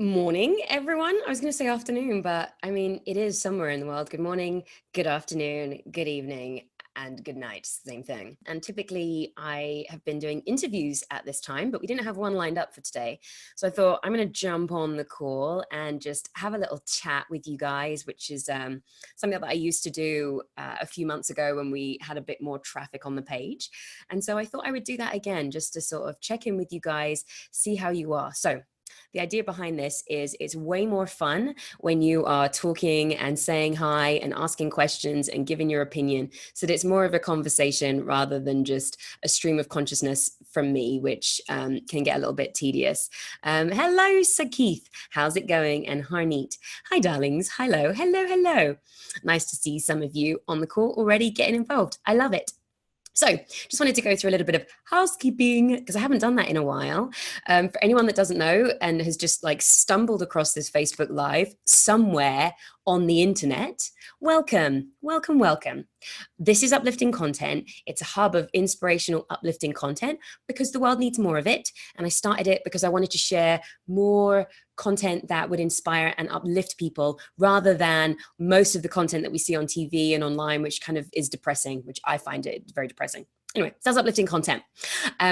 morning, everyone. I was going to say afternoon, but I mean, it is somewhere in the world. Good morning, good afternoon, good evening, and good night. Same thing. And typically, I have been doing interviews at this time, but we didn't have one lined up for today. So I thought I'm going to jump on the call and just have a little chat with you guys, which is something that I used to do a few months ago when we had a bit more traffic on the page. And so I thought I would do that again, just to sort of check in with you guys, see how you are. So the idea behind this is it's way more fun when you are talking and saying hi and asking questions and giving your opinion, so that it's more of a conversation rather than just a stream of consciousness from me, which can get a little bit tedious. Hello, Sakith. How's it going? And Harneet. Hi, darlings. Hello, hello, hello. Nice to see some of you on the call already getting involved. I love it. So just wanted to go through a little bit of housekeeping because I haven't done that in a while. For anyone that doesn't know and has just like stumbled across this Facebook Live somewhere on the internet, welcome, welcome, welcome. This is Uplifting Content. It's a hub of inspirational, uplifting content because the world needs more of it. And I started it because I wanted to share more content that would inspire and uplift people rather than most of the content that we see on TV and online, which kind of is depressing, which I find it very depressing. Anyway, that's Uplifting Content.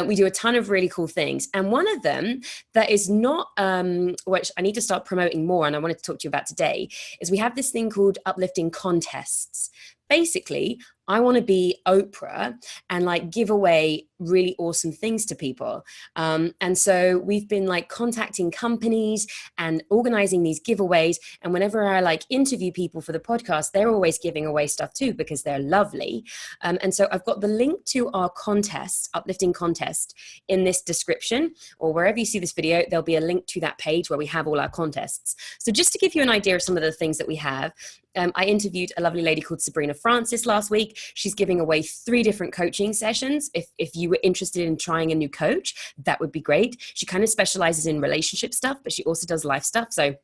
We do a ton of really cool things. And one of them that is not, which I need to start promoting more, and I wanted to talk to you about today, is we have this thing called Uplifting Contests. Basically, I want to be Oprah and like give away really awesome things to people. And so we've been like contacting companies and organizing these giveaways. And whenever I like interview people for the podcast, they're always giving away stuff too because they're lovely. And so I've got the link to our contest, Uplifting Contest, in this description, or wherever you see this video, there'll be a link to that page where we have all our contests. So just to give you an idea of some of the things that we have, I interviewed a lovely lady called Sabrina Francis last week. She's giving away 3 different coaching sessions. If you were interested in trying a new coach, that would be great. She kind of specializes in relationship stuff, but she also does life stuff. So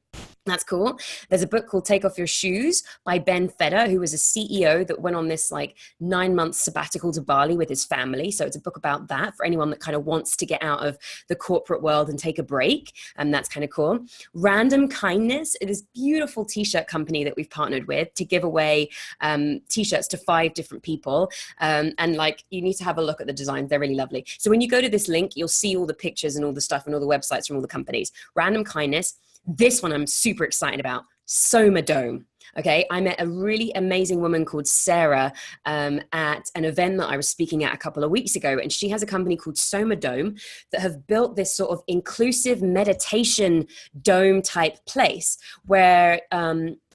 that's cool. There's a book called Take Off Your Shoes by Ben Feder, who was a CEO that went on this like 9-month sabbatical to Bali with his family. So it's a book about that for anyone that kind of wants to get out of the corporate world and take a break. And that's kind of cool. Random Kindness, it is a beautiful t-shirt company that we've partnered with to give away t-shirts to 5 different people. And like, you need to have a look at the designs. They're really lovely. So when you go to this link, you'll see all the pictures and all the stuff and all the websites from all the companies. Random Kindness. This one I'm super excited about, Soma Dome. Okay, I met a really amazing woman called Sarah at an event that I was speaking at a couple of weeks ago, and she has a company called Soma Dome that have built this sort of inclusive meditation dome type place where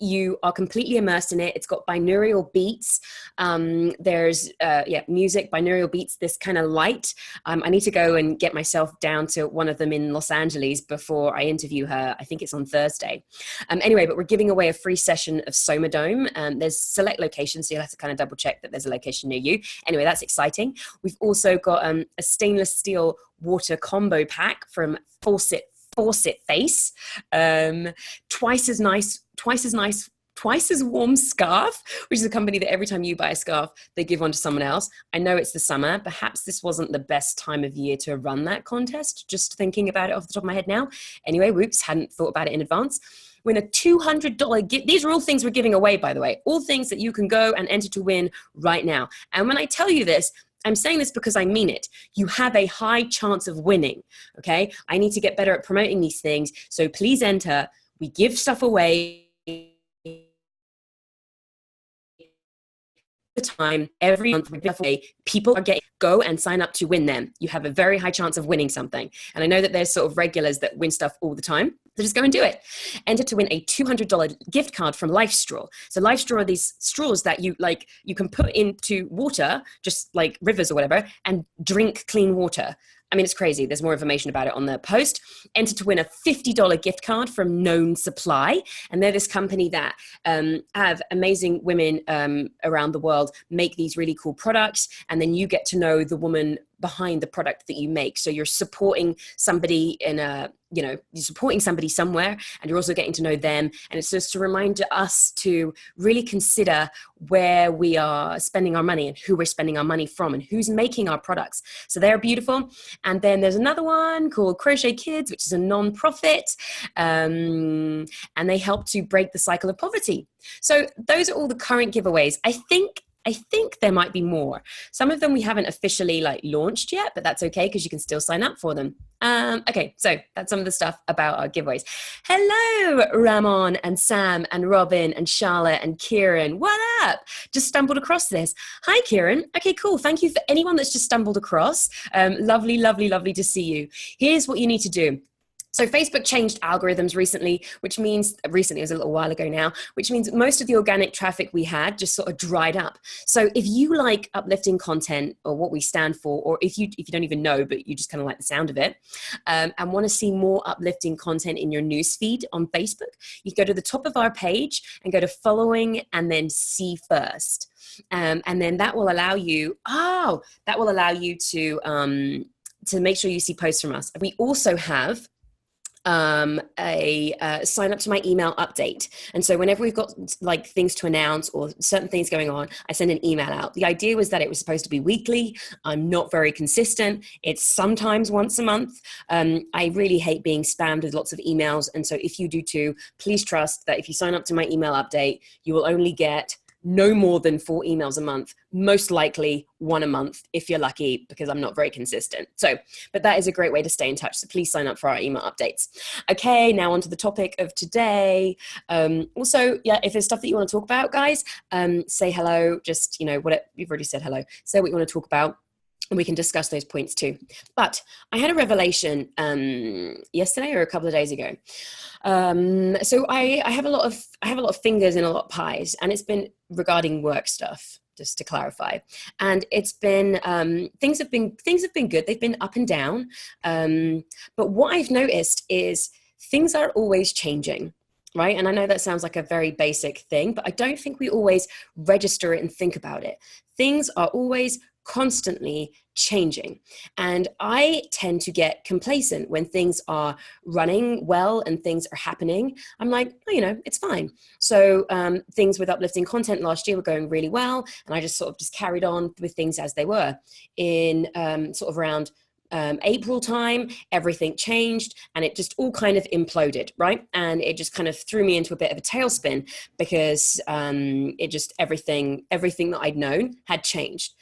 you are completely immersed in it. It's got binaural beats. There's music, binaural beats, this kind of light. I need to go and get myself down to one of them in Los Angeles before I interview her. I think it's on Thursday. Anyway, but we're giving away a free session of Soma Dome. There's select locations, so you'll have to kind of double check that there's a location near you. Anyway, that's exciting. We've also got a stainless steel water combo pack from Faucet Face. Twice as warm scarf, which is a company that every time you buy a scarf, they give one to someone else. I know it's the summer. Perhaps this wasn't the best time of year to run that contest, just thinking about it off the top of my head now. Anyway, whoops, hadn't thought about it in advance. Win a $200 gift. These are all things we're giving away, by the way. All things that you can go and enter to win right now. And when I tell you this, I'm saying this because I mean it. You have a high chance of winning, okay? I need to get better at promoting these things, so please enter. We give stuff away time every month. People are getting, go and sign up to win them. You have a very high chance of winning something. And I know that there's sort of regulars that win stuff all the time. So just go and do it. Enter to win a $200 gift card from Life Straw. So Life Straw are these straws that you can put into water, just like rivers or whatever, and drink clean water. I mean, it's crazy. There's more information about it on the post. Enter to win a $50 gift card from Known Supply. And they're this company that have amazing women around the world make these really cool products. And then you get to know the woman behind the product that you make. So you're supporting somebody you're supporting somebody somewhere, and you're also getting to know them. And it's just to remind us to really consider where we are spending our money and who we're spending our money from and who's making our products. So they're beautiful. And then there's another one called Crochet Kids, which is a non-profit, and they help to break the cycle of poverty. So those are all the current giveaways. I think there might be more. Some of them we haven't officially launched yet, but that's okay because you can still sign up for them. Okay, so that's some of the stuff about our giveaways. Hello, Ramon and Sam and Robin and Charlotte and Kieran. What up? Just stumbled across this. Hi, Kieran. Okay, cool. Thank you for anyone that's just stumbled across. Lovely, lovely, lovely to see you. Here's what you need to do. So Facebook changed algorithms recently, which means, recently, it was a little while ago now, which means most of the organic traffic we had just sort of dried up. So if you like uplifting content, or what we stand for, or if you don't even know, but you just kind of like the sound of it, and want to see more uplifting content in your newsfeed on Facebook, you go to the top of our page and go to following and then see first. And then that will allow you, to make sure you see posts from us. We also have sign up to my email update. And so whenever we've got things to announce or certain things going on, I send an email out. The idea was that it was supposed to be weekly. I'm not very consistent. It's sometimes once a month. I really hate being spammed with lots of emails. And so if you do too, please trust that if you sign up to my email update, you will only get no more than 4 emails a month, most likely 1 a month if you're lucky, because I'm not very consistent. So, but that is a great way to stay in touch. So please sign up for our email updates. Okay, now on to the topic of today. Also, if there's stuff that you want to talk about, guys, say hello. Just, what you've already said hello. Say what you want to talk about, and we can discuss those points too. But I had a revelation yesterday or a couple of days ago. So I have a lot of fingers in a lot of pies, and it's been regarding work stuff, just to clarify. And it's been things have been good. They've been up and down. But what I've noticed is things are always changing. Right. And I know that sounds like a very basic thing, but I don't think we always register it and think about it. Things are always constantly changing. And I tend to get complacent when things are running well and things are happening. I'm like, it's fine. So things with uplifting content last year were going really well. And I just carried on with things as they were. In sort of around April time, everything changed and it just all kind of imploded, right? And it just kind of threw me into a bit of a tailspin because everything that I'd known had changed.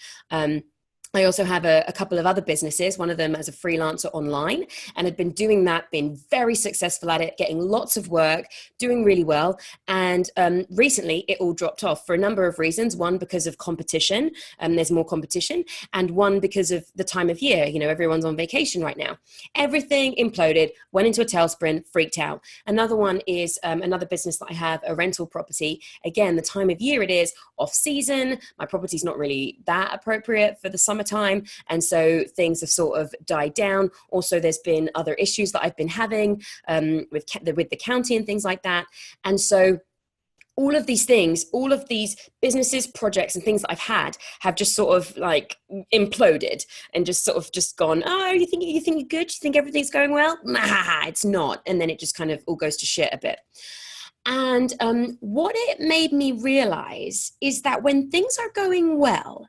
I also have a couple of other businesses, one of them as a freelancer online, and had been doing that, been very successful at it, getting lots of work, doing really well. And recently it all dropped off for a number of reasons. One, because of competition, there's more competition, and one because of the time of year. Everyone's on vacation right now. Everything imploded, went into a tailspin, freaked out. Another one is another business that I have, a rental property. Again, the time of year it is off season. My property's not really that appropriate for the summertime, and so things have sort of died down. Also, there's been other issues that I've been having with the county and things like that. And so all of these things, all of these businesses, projects and things that I've had have just sort of imploded and just sort of just gone, oh, you think you're good? You think everything's going well? Nah, it's not. And then it just kind of all goes to shit a bit. And what it made me realize is that when things are going well,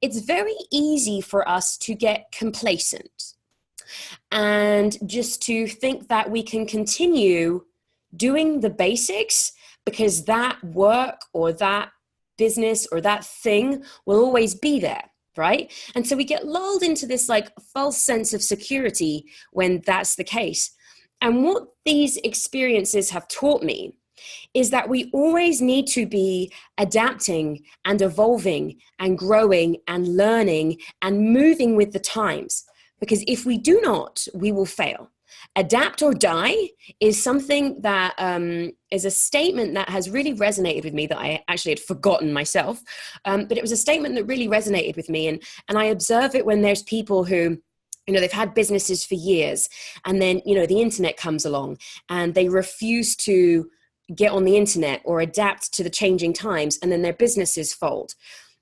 it's very easy for us to get complacent and just to think that we can continue doing the basics because that work or that business or that thing will always be there. Right? And so we get lulled into this false sense of security when that's the case. And what these experiences have taught me is that we always need to be adapting and evolving and growing and learning and moving with the times. Because if we do not, we will fail. Adapt or die is something that is a statement that has really resonated with me that I actually had forgotten myself. But it was a statement that really resonated with me. And I observe it when there's people who, they've had businesses for years and then, the internet comes along and they refuse to get on the internet or adapt to the changing times, and then their businesses fold.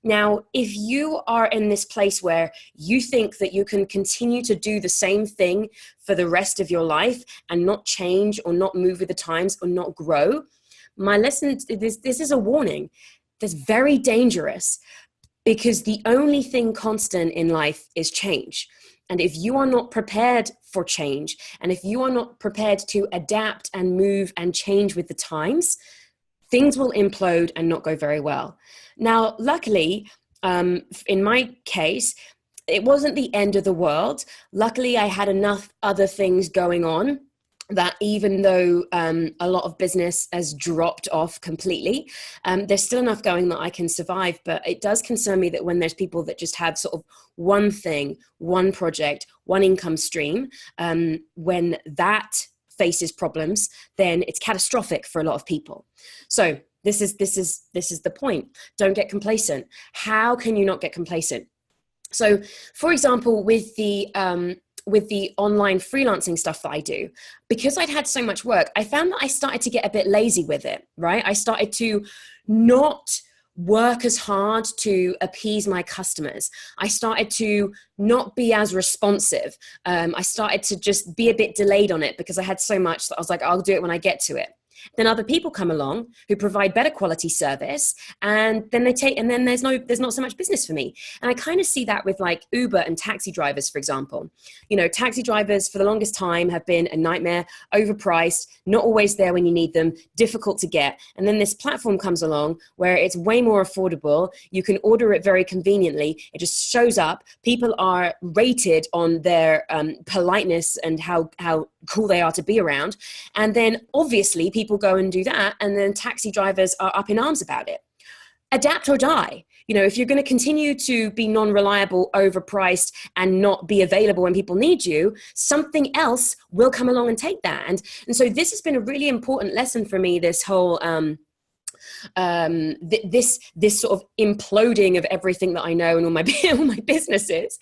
Now, if you are in this place where you think that you can continue to do the same thing for the rest of your life and not change or not move with the times or not grow, my lesson, this is a warning. That's very dangerous, because the only thing constant in life is change. And if you are not prepared for change, and if you are not prepared to adapt and move and change with the times, things will implode and not go very well. Now, luckily, in my case, it wasn't the end of the world. Luckily, I had enough other things going on that even though a lot of business has dropped off completely, there's still enough going that I can survive. But it does concern me that when there's people that just have sort of one thing, one project, one income stream, when that faces problems, then it's catastrophic for a lot of people. So this is the point. Don't get complacent. How can you not get complacent? So, for example, with the online freelancing stuff that I do, because I'd had so much work, I found that I started to get a bit lazy with it, right? I started to not work as hard to appease my customers. I started to not be as responsive. I started to just be a bit delayed on it because I had so much that I was like, I'll do it when I get to it. Then other people come along who provide better quality service, and then there's not so much business for me. And I kind of see that with like Uber and taxi drivers, for example. You know, taxi drivers for the longest time have been a nightmare, overpriced, not always there when you need them, difficult to get. And then this platform comes along where it's way more affordable. You can order it very conveniently. It just shows up. People are rated on their politeness and how cool they are to be around. And then obviously people go and do that, and then taxi drivers are up in arms about it. Adapt or die. You know, if you're going to continue to be non-reliable, overpriced, and not be available when people need you, something else will come along and take that. And so this has been a really important lesson for me, this whole this sort of imploding of everything that I know and all my businesses,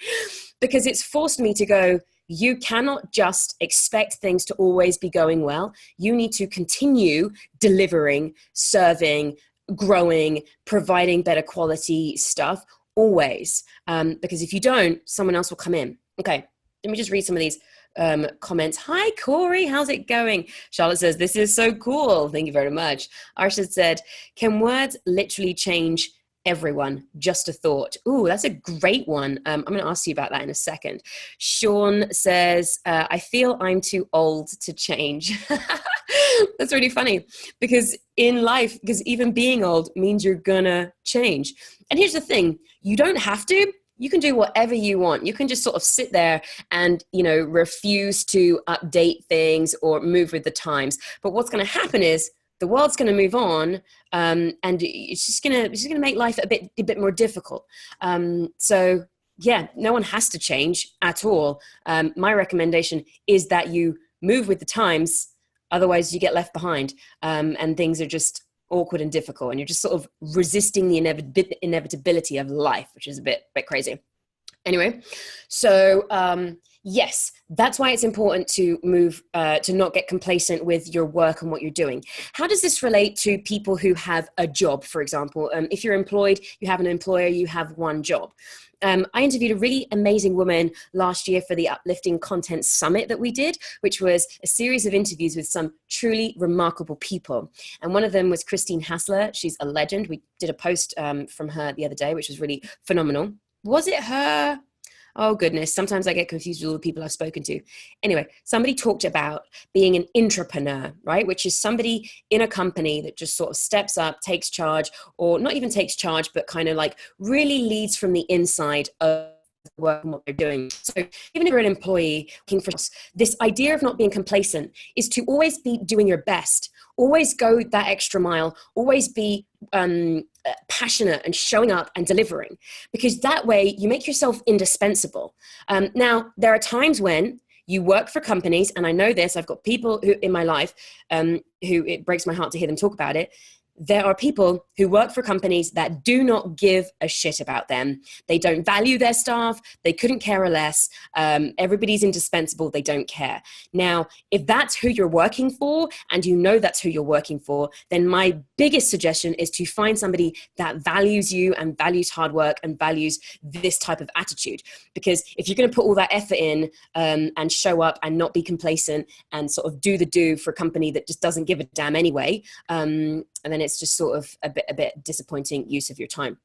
because it's forced me to go, you cannot just expect things to always be going well. You need to continue delivering, serving, growing, providing better quality stuff always. Because if you don't, someone else will come in. Okay, let me just read some of these comments. Hi, Corey. How's it going? Charlotte says, this is so cool. Thank you very much. Arshad said, can words literally change everyone? Just a thought. Ooh, that's a great one. I'm going to ask you about that in a second. Sean says, I feel I'm too old to change. That's really funny, because in life, because even being old means you're gonna change. And here's the thing, you don't have to. You can do whatever you want. You can just sort of sit there and, you know, refuse to update things or move with the times. But what's going to happen is the world's going to move on, and it's just going to make life a bit more difficult. So yeah, no one has to change at all. My recommendation is that you move with the times. Otherwise, you get left behind, and things are just awkward and difficult, and you're just sort of resisting the inevitability of life, which is a bit crazy. Anyway, so yes, that's why it's important to move, to not get complacent with your work and what you're doing. How does this relate to people who have a job, for example? If you're employed, you have an employer, you have one job. I interviewed a really amazing woman last year for the Uplifting Content Summit that we did, which was a series of interviews with some truly remarkable people. And one of them was Christine Hassler. She's a legend. We did a post from her the other day, which was really phenomenal. Was it her? Oh, goodness. Sometimes I get confused with all the people I've spoken to. Anyway, somebody talked about being an intrapreneur, right? Which is somebody in a company that just sort of steps up, takes charge, or not even takes charge, but kind of like really leads from the inside of work and what they're doing. So even if you're an employee working for us, this idea of not being complacent is to always be doing your best, always go that extra mile, always be passionate and showing up and delivering, because that way you make yourself indispensable. Now, there are times when you work for companies, and I know this, I've got people who in my life who it breaks my heart to hear them talk about it. there are people who work for companies that do not give a shit about them. They don't value their staff. They couldn't care less. Everybody's indispensable. They don't care. Now, if that's who you're working for, and you know that's who you're working for, then my biggest suggestion is to find somebody that values you and values hard work and values this type of attitude. Because if you're going to put all that effort in and show up and not be complacent and sort of do the do for a company that just doesn't give a damn anyway, and then it's just sort of a bit disappointing use of your time.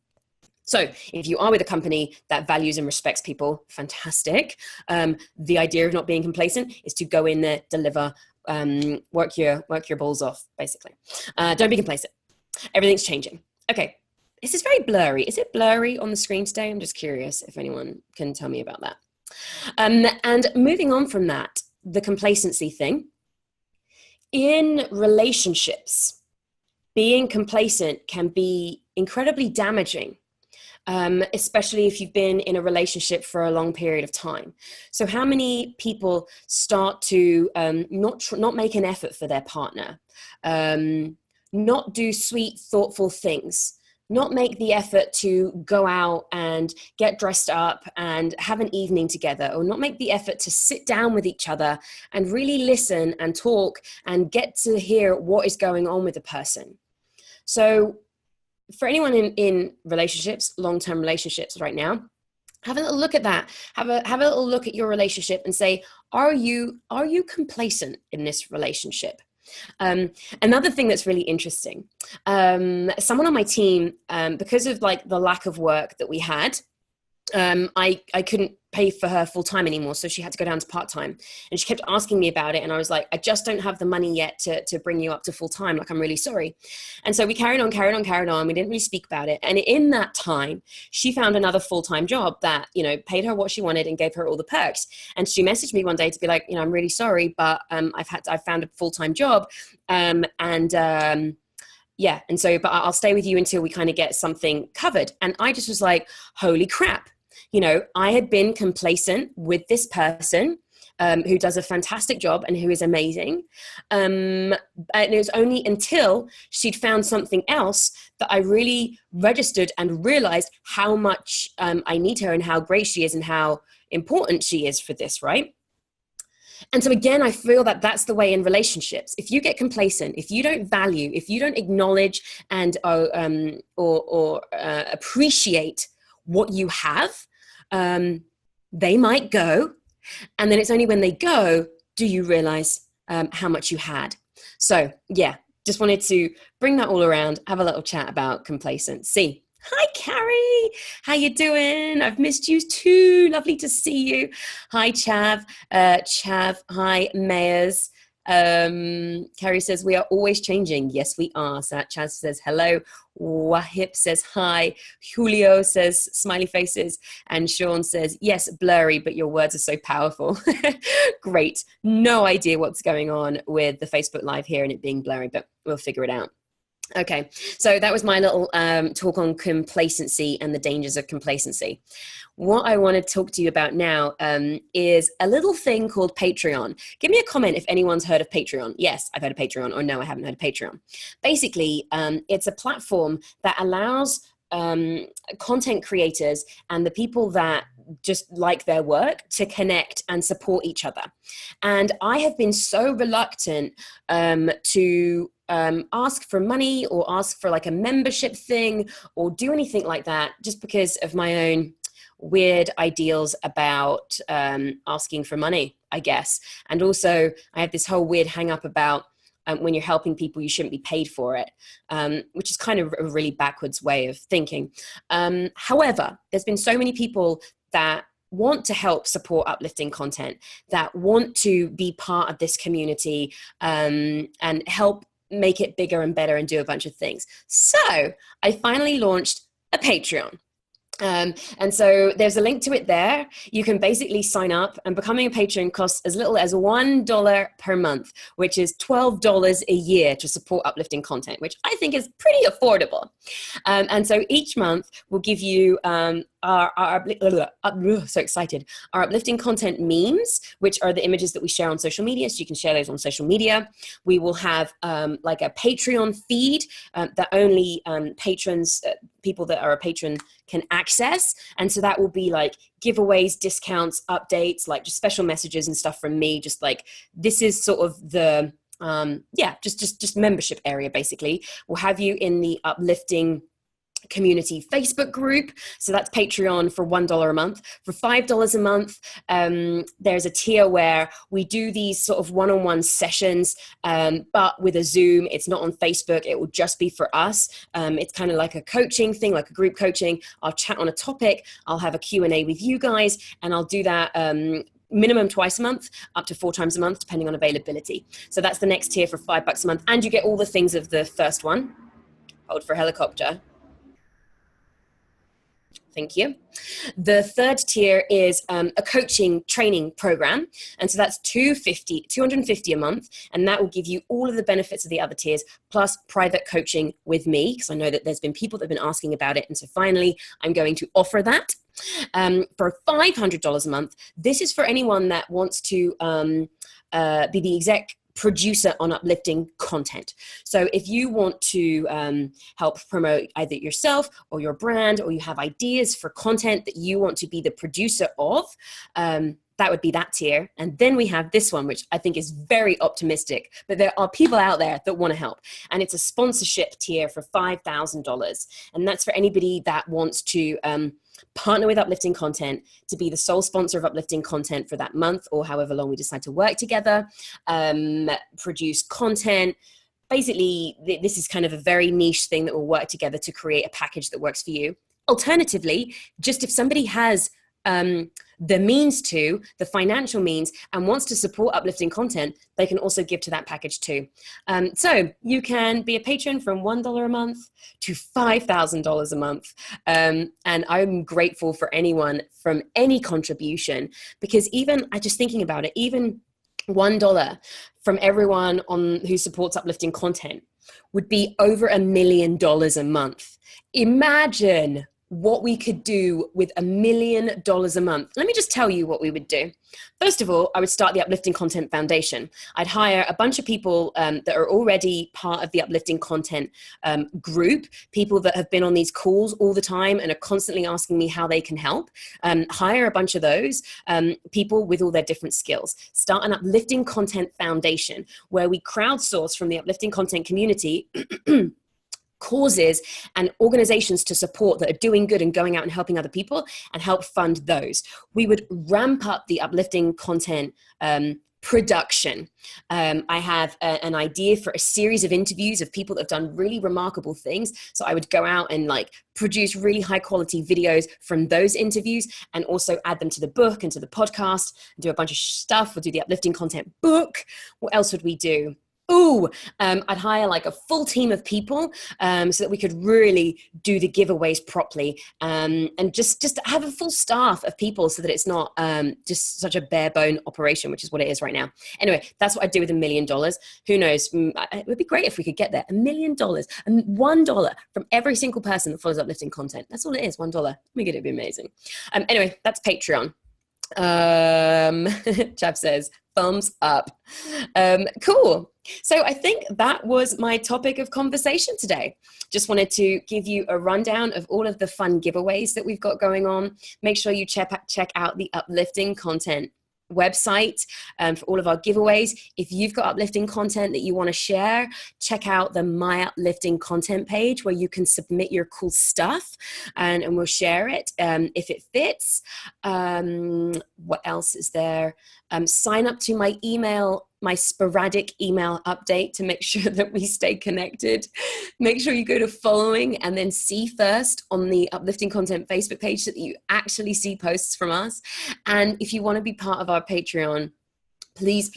So if you are with a company that values and respects people, fantastic. The idea of not being complacent is to go in there, deliver, work your balls off, basically. Don't be complacent. Everything's changing. Okay, this is very blurry. Is it blurry on the screen today? I'm just curious if anyone can tell me about that. And moving on from that, the complacency thing. In relationships, being complacent can be incredibly damaging, especially if you've been in a relationship for a long period of time. So how many people start to not make an effort for their partner, not do sweet, thoughtful things, not make the effort to go out and get dressed up and have an evening together, or not make the effort to sit down with each other and really listen and talk and get to hear what is going on with the person. So for anyone in relationships, long-term relationships right now, have a little look at that. Have a little look at your relationship and say, are you complacent in this relationship? Another thing that's really interesting, someone on my team, because of like the lack of work that we had, I couldn't pay for her full time anymore. So she had to go down to part time, and she kept asking me about it. And I was like, I just don't have the money yet to bring you up to full time. Like, I'm really sorry. And so we carried on. We didn't really speak about it. And in that time, she found another full-time job that, you know, paid her what she wanted and gave her all the perks. And she messaged me one day to be like, you know, I'm really sorry, but I've found a full-time job. Yeah. And so, but I'll stay with you until we kind of get something covered. And I just was like, holy crap. You know, I had been complacent with this person who does a fantastic job and who is amazing. And it was only until she'd found something else that I really registered and realized how much I need her and how great she is and how important she is for this, right? And so again, I feel that that's the way in relationships. If you get complacent, if you don't value, if you don't acknowledge and appreciate what you have, they might go. And then it's only when they go, do you realize how much you had? So yeah, just wanted to bring that all around, have a little chat about complacency. Hi, Carrie. How you doing? I've missed you too. Lovely to see you. Hi, Chav. Hi, Mayers. Carrie says, we are always changing. Yes, we are. So Chaz says, hello. Wahip says, hi. Julio says, smiley faces. And Sean says, yes, blurry, but your words are so powerful. Great. No idea what's going on with the Facebook Live here and it being blurry, but we'll figure it out. Okay, so that was my little talk on complacency and the dangers of complacency. What I want to talk to you about now is a little thing called Patreon. Give me a comment if anyone's heard of Patreon. Yes, I've heard of Patreon, or no, I haven't heard of Patreon. Basically, it's a platform that allows content creators and the people that just like their work to connect and support each other. And I have been so reluctant to ask for money or ask for like a membership thing or do anything like that, just because of my own weird ideals about asking for money, I guess. And also I have this whole weird hang up about when you're helping people, you shouldn't be paid for it, which is kind of a really backwards way of thinking. However, there's been so many people that want to help support uplifting content, that want to be part of this community and help make it bigger and better and do a bunch of things. So I finally launched a Patreon. And so there's a link to it there. You can basically sign up, and becoming a patron costs as little as $1 per month, which is $12 a year to support uplifting content, which I think is pretty affordable. And so each month will give you so excited. Our uplifting content memes, which are the images that we share on social media, so you can share those on social media. We will have like a Patreon feed that only patrons, people that are a patron can access. And so that will be like giveaways, discounts, updates, like just special messages and stuff from me. Just like, this is sort of the, just membership area, basically. We'll have you in the uplifting community Facebook group. So that's Patreon for $1 a month. For $5 a month, there's a tier where we do these sort of one-on-one sessions, but with a Zoom. It's not on Facebook. It will just be for us. It's kind of like a coaching thing, like a group coaching. I'll chat on a topic. I'll have a Q&A with you guys, and I'll do that minimum twice a month, up to 4 times a month, depending on availability. So that's the next tier for $5 a month. And you get all the things of the first one. Hold for helicopter. Thank you. The third tier is a coaching training program. And so that's $250 a month. And that will give you all of the benefits of the other tiers, plus private coaching with me, because I know that there's been people that have been asking about it. And so finally, I'm going to offer that. For $500 a month, this is for anyone that wants to be the exec producer on uplifting content. So if you want to help promote either yourself or your brand, or you have ideas for content that you want to be the producer of, that would be that tier. And then we have this one, which I think is very optimistic, but there are people out there that want to help. And it's a sponsorship tier for $5,000. And that's for anybody that wants to partner with Uplifting Content to be the sole sponsor of Uplifting Content for that month, or however long we decide to work together, produce content. Basically, this is kind of a very niche thing that will work together to create a package that works for you. Alternatively, just if somebody has the means to, the financial means, and wants to support Uplifting Content, they can also give to that package too. So you can be a patron from $1 a month to $5,000 a month. And I'm grateful for anyone from any contribution, because even, I just thinking about it, even $1 from everyone who supports Uplifting Content would be over $1 million a month. Imagine what we could do with $1 million a month. Let me just tell you what we would do. First of all, I would start the Uplifting Content Foundation. I'd hire a bunch of people that are already part of the Uplifting Content group, people that have been on these calls all the time and are constantly asking me how they can help. Hire a bunch of those people with all their different skills. Start an Uplifting Content Foundation where we crowdsource from the Uplifting Content community causes and organizations to support that are doing good and going out and helping other people, and help fund those. We would ramp up the Uplifting Content production. I have an idea for a series of interviews of people that have done really remarkable things. So I would go out and like produce really high quality videos from those interviews, and also add them to the book and to the podcast, and do a bunch of stuff. We'll do the Uplifting Content book. What else would we do? I'd hire like a full team of people so that we could really do the giveaways properly, and just have a full staff of people so that it's not just such a bare bone operation, which is what it is right now. Anyway, that's what I'd do with $1 million. Who knows? It would be great if we could get there. $1 million and $1 from every single person that follows Uplifting Content. That's all it is. $1. Oh my God, it'd be amazing. Anyway, that's Patreon. Chav says thumbs up. Cool. So I think that was my topic of conversation today. Just wanted to give you a rundown of all of the fun giveaways that we've got going on. Make sure you check out the Uplifting Content website for all of our giveaways. If you've got uplifting content that you want to share, check out the My Uplifting Content page where you can submit your cool stuff, and we'll share it if it fits. What else is there? Sign up to my sporadic email update to make sure that we stay connected. Make sure you go to following and then see first on the Uplifting Content Facebook page so that you actually see posts from us. And if you want to be part of our Patreon, please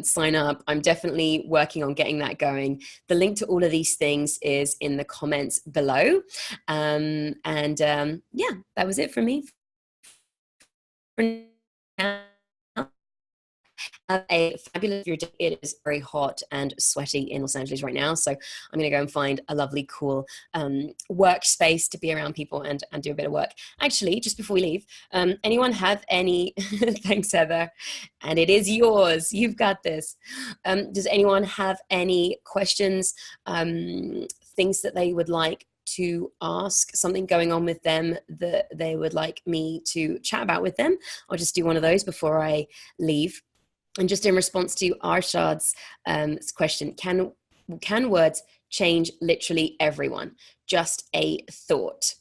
sign up. I'm definitely working on getting that going. The link to all of these things is in the comments below. Yeah, that was it for me. For now. Have a fabulous day. It is very hot and sweaty in Los Angeles right now, so I'm going to go and find a lovely, cool workspace to be around people and do a bit of work. Actually, just before we leave, anyone have any? Thanks, Heather. And it is yours. You've got this. Does anyone have any questions? Things that they would like to ask, something going on with them that they would like me to chat about with them? I'll just do one of those before I leave. And just in response to Arshad's question, can words change literally everyone? Just a thought.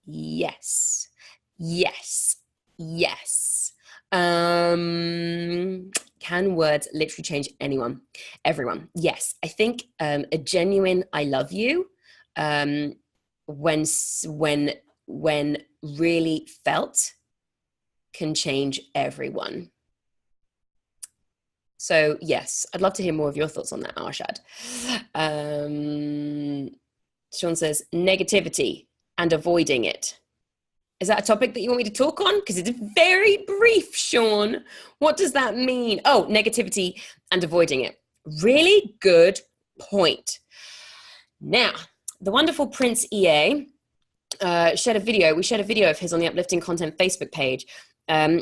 Yes. Can words literally change anyone? Everyone? Yes. I think a genuine "I love you," when really felt, can change everyone. So yes, I'd love to hear more of your thoughts on that, Arshad. Sean says negativity and avoiding it. Is that a topic that you want me to talk on? Because it's very brief, Sean. What does that mean? Oh, negativity and avoiding it. Really good point. Now, the wonderful Prince EA shared a video. We shared a video of his on the Uplifting Content Facebook page,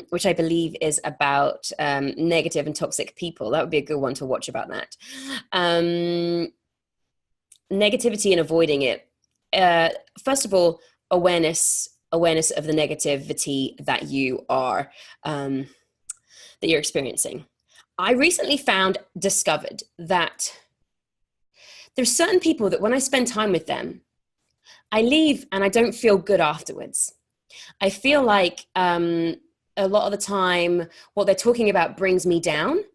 which I believe is about negative and toxic people. That would be a good one to watch about that. Negativity and avoiding it. First of all, awareness of the negativity that you are that you're experiencing. I recently discovered that there's certain people that when I spend time with them, I leave and I don't feel good afterwards. I feel like a lot of the time what they're talking about brings me down.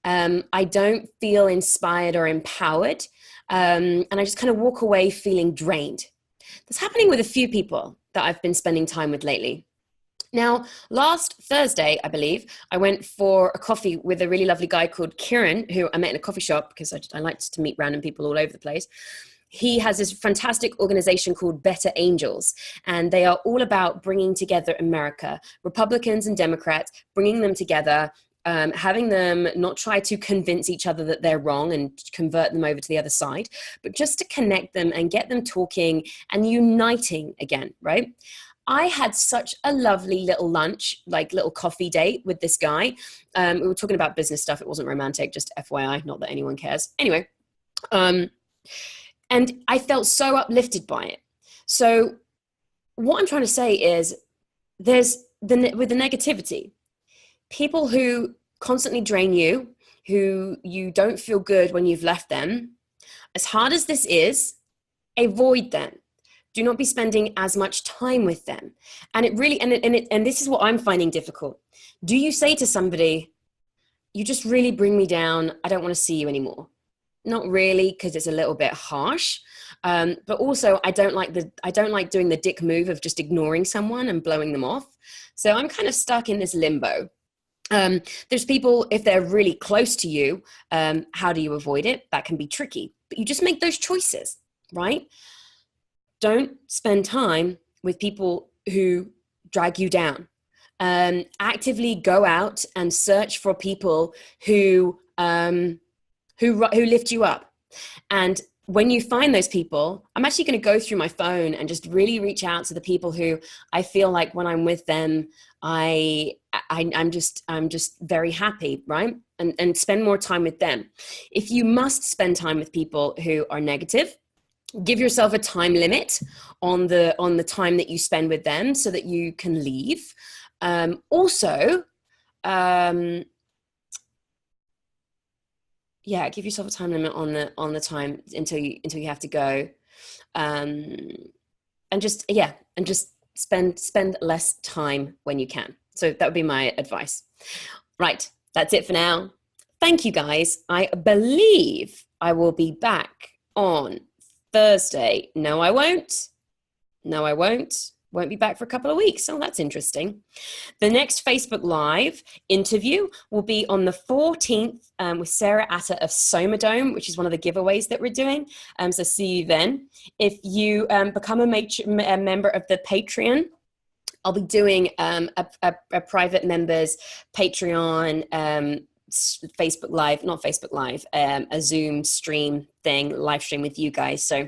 I don't feel inspired or empowered. And I just kind of walk away feeling drained. That's happening with a few people that I've been spending time with lately. Now, last Thursday, I believe, I went for a coffee with a really lovely guy called Kieran, who I met in a coffee shop because I like to meet random people all over the place. He has this fantastic organization called Better Angels, and they are all about bringing together America, Republicans and Democrats, bringing them together, having them not try to convince each other that they're wrong and convert them over to the other side, but just to connect them and get them talking and uniting again, right? I had such a lovely little lunch, like little coffee date with this guy. We were talking about business stuff. It wasn't romantic, just FYI, not that anyone cares. Anyway, and I felt so uplifted by it. So what I'm trying to say is with the negativity, people who constantly drain you, who you don't feel good when you've left them, as hard as this is, avoid them. Do not be spending as much time with them. And it really, and this is what I'm finding difficult. Do you say to somebody, you just really bring me down, I don't want to see you anymore? Not really, because it's a little bit harsh. But also I don't like doing the dick move of just ignoring someone and blowing them off. So I'm kind of stuck in this limbo. There's people, if they're really close to you, how do you avoid it? That can be tricky, but you just make those choices, right? Don't spend time with people who drag you down. Actively go out and search for people who lift you up. And when you find those people, I'm actually going to go through my phone and just really reach out to the people who I feel like when I'm with them, I'm just very happy, right? And spend more time with them. If you must spend time with people who are negative, give yourself a time limit on the time that you spend with them so that you can leave. Give yourself a time limit on the time until you have to go, and just spend less time when you can. So that would be my advice. Right, that's it for now. Thank you, guys. I believe I will be back on Thursday. No, I won't. Won't be back for a couple of weeks. Oh, that's interesting. The next Facebook Live interview will be on the 14th with Sarah Atta of Somadome, which is one of the giveaways that we're doing. So see you then. If you become a member of the Patreon, I'll be doing a private members Patreon, Facebook Live, not Facebook Live, a Zoom stream thing, live stream with you guys. So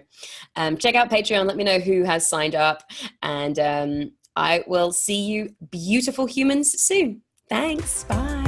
check out Patreon. Let me know who has signed up. And I will see you beautiful humans soon. Thanks. Bye.